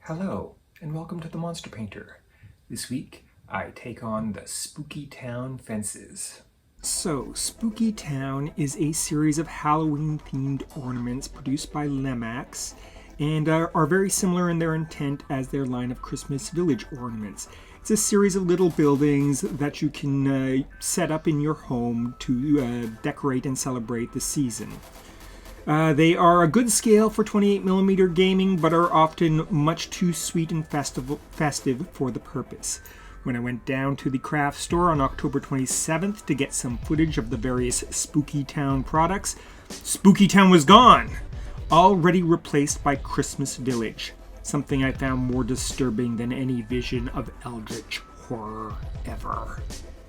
Hello, and welcome to the Monster Painter. This week, I take on the Spooky Town fences. So, Spooky Town is a series of Halloween-themed ornaments produced by Lemax, and are very similar in their intent as their line of Christmas Village ornaments. It's a series of little buildings that you can set up in your home to decorate and celebrate the season. They are a good scale for 28mm gaming, but are often much too sweet and festive for the purpose. When I went down to the craft store on October 27th to get some footage of the various Spooky Town products, Spooky Town was gone! Already replaced by Christmas Village, something I found more disturbing than any vision of eldritch horror ever.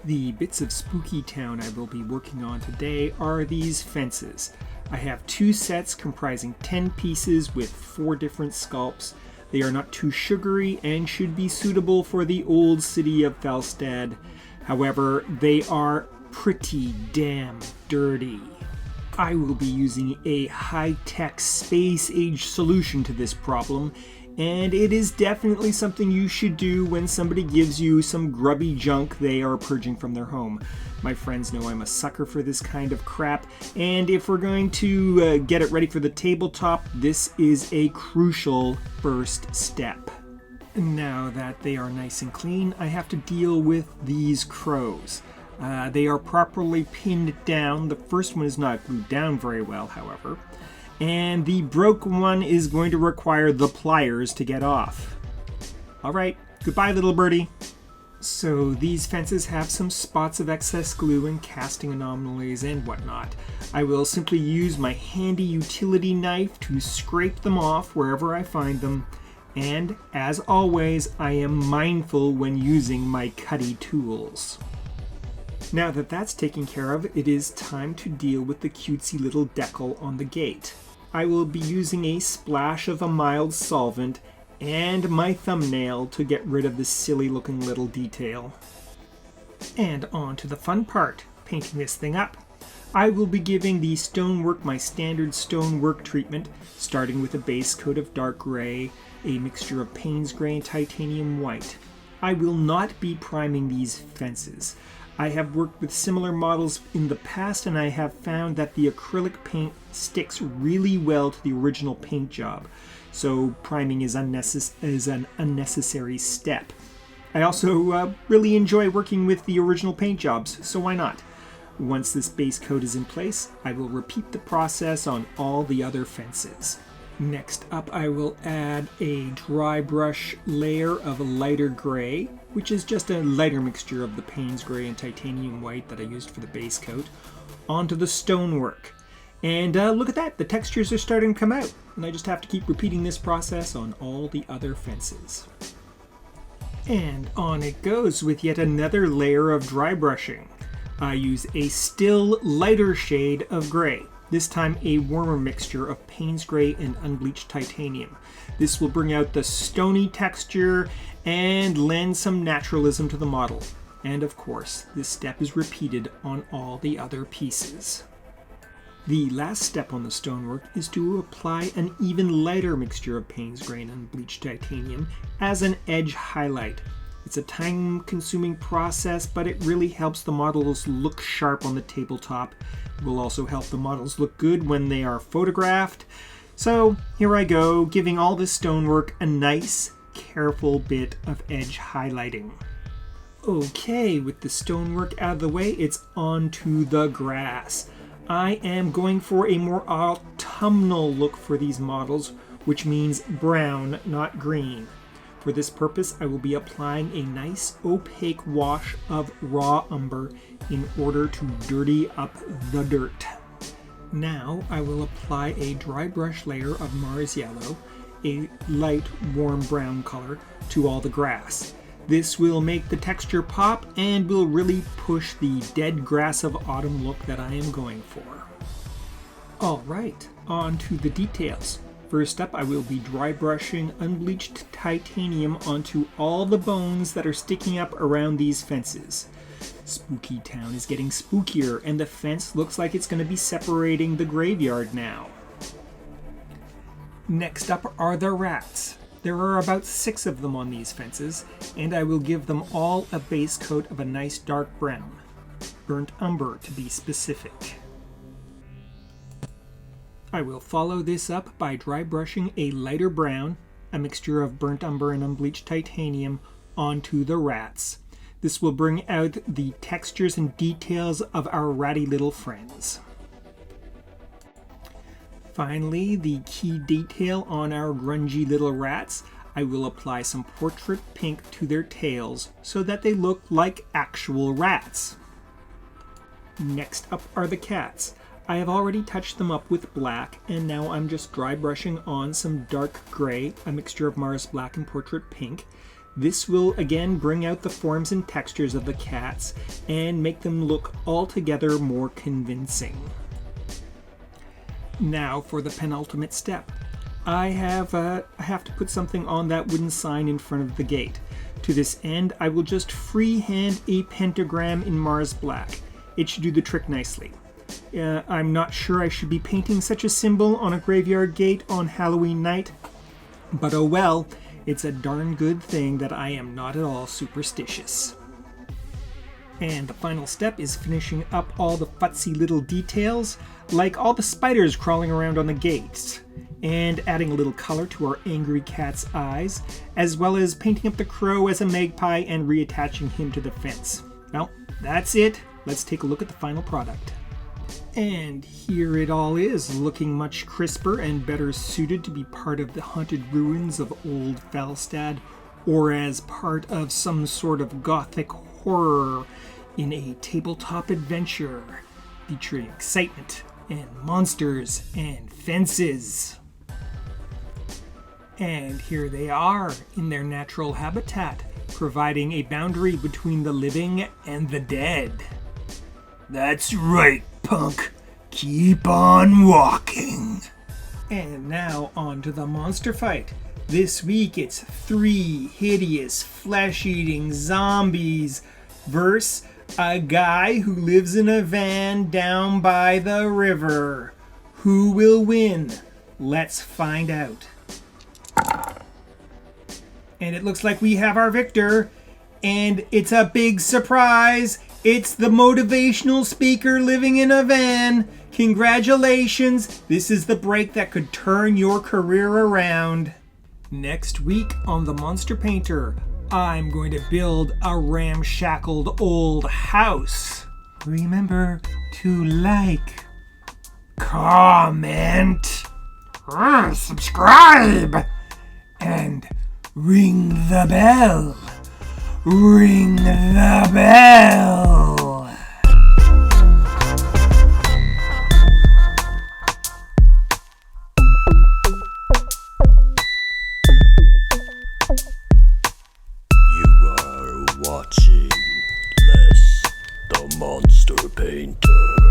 The bits of Spooky Town I will be working on today are these fences. I have 2 sets comprising 10 pieces with 4 different sculpts. They are not too sugary and should be suitable for the old city of Felstad. However, they are pretty damn dirty. I will be using a high-tech space-age solution to this problem, and it is definitely something you should do when somebody gives you some grubby junk they are purging from their home. My friends know I'm a sucker for this kind of crap, and if we're going to get it ready for the tabletop, this is a crucial first step. Now that they are nice and clean, I have to deal with these crows. They are properly pinned down. The first one is not glued down very well, however. And the broken one is going to require the pliers to get off. Alright, goodbye little birdie. So these fences have some spots of excess glue and casting anomalies and whatnot. I will simply use my handy utility knife to scrape them off wherever I find them. And as always, I am mindful when using my cutty tools. Now that that's taken care of, it is time to deal with the cutesy little decal on the gate. I will be using a splash of a mild solvent and my thumbnail to get rid of this silly looking little detail. And on to the fun part, painting this thing up. I will be giving the stonework my standard stonework treatment, starting with a base coat of dark gray, a mixture of Payne's gray and titanium white. I will not be priming these fences. I have worked with similar models in the past, and I have found that the acrylic paint sticks really well to the original paint job, so priming is an unnecessary step. I also really enjoy working with the original paint jobs, so why not? Once this base coat is in place, I will repeat the process on all the other fences. Next up, I will add a dry brush layer of lighter gray, which is just a lighter mixture of the Payne's gray and titanium white that I used for the base coat, onto the stonework. And look at that, the textures are starting to come out, and I just have to keep repeating this process on all the other fences. And on it goes with yet another layer of dry brushing. I use a still lighter shade of gray. This time a warmer mixture of Payne's gray and unbleached titanium. This will bring out the stony texture and lend some naturalism to the model. And of course, this step is repeated on all the other pieces. The last step on the stonework is to apply an even lighter mixture of Payne's gray and unbleached titanium as an edge highlight. It's a time-consuming process, but it really helps the models look sharp on the tabletop. It will also help the models look good when they are photographed. So here I go, giving all this stonework a nice, careful bit of edge highlighting. Okay, with the stonework out of the way, it's on to the grass. I am going for a more autumnal look for these models, which means brown, not green. For this purpose, I will be applying a nice opaque wash of raw umber in order to dirty up the dirt. Now I will apply a dry brush layer of Mars Yellow, a light warm brown color, to all the grass. This will make the texture pop and will really push the dead grass of autumn look that I am going for. Alright, on to the details. First up, I will be dry brushing unbleached titanium onto all the bones that are sticking up around these fences. Spooky Town is getting spookier, and the fence looks like it's going to be separating the graveyard now. Next up are the rats. There are about 6 of them on these fences, and I will give them all a base coat of a nice dark brown. Burnt umber to be specific. I will follow this up by dry brushing a lighter brown, a mixture of burnt umber and unbleached titanium, onto the rats. This will bring out the textures and details of our ratty little friends. Finally, the key detail on our grungy little rats, I will apply some portrait pink to their tails so that they look like actual rats. Next up are the cats. I have already touched them up with black, and now I'm just dry brushing on some dark gray, a mixture of Mars black and portrait pink. This will again bring out the forms and textures of the cats and make them look altogether more convincing. Now for the penultimate step. I have to put something on that wooden sign in front of the gate. To this end, I will just freehand a pentagram in Mars black. It should do the trick nicely. I'm not sure I should be painting such a symbol on a graveyard gate on Halloween night, but oh well, it's a darn good thing that I am not at all superstitious. And the final step is finishing up all the futzy little details, like all the spiders crawling around on the gates, and adding a little color to our angry cat's eyes, as well as painting up the crow as a magpie and reattaching him to the fence. Well, that's it. Let's take a look at the final product. And here it all is, looking much crisper and better suited to be part of the haunted ruins of Old Falstad, or as part of some sort of Gothic horror in a tabletop adventure featuring excitement and monsters and fences. And here they are in their natural habitat, providing a boundary between the living and the dead. That's right, punk. Keep on walking. And now on to the monster fight. This week it's 3 hideous flesh-eating zombies versus a guy who lives in a van down by the river. Who will win? Let's find out. And it looks like we have our victor. And it's a big surprise. It's the motivational speaker living in a van. Congratulations. This is the break that could turn your career around. Next week on The Monster Painter, I'm going to build a ramshackled old house. Remember to like, comment, subscribe, and ring the bell. Ring the bell. Watching Les the Monster Painter.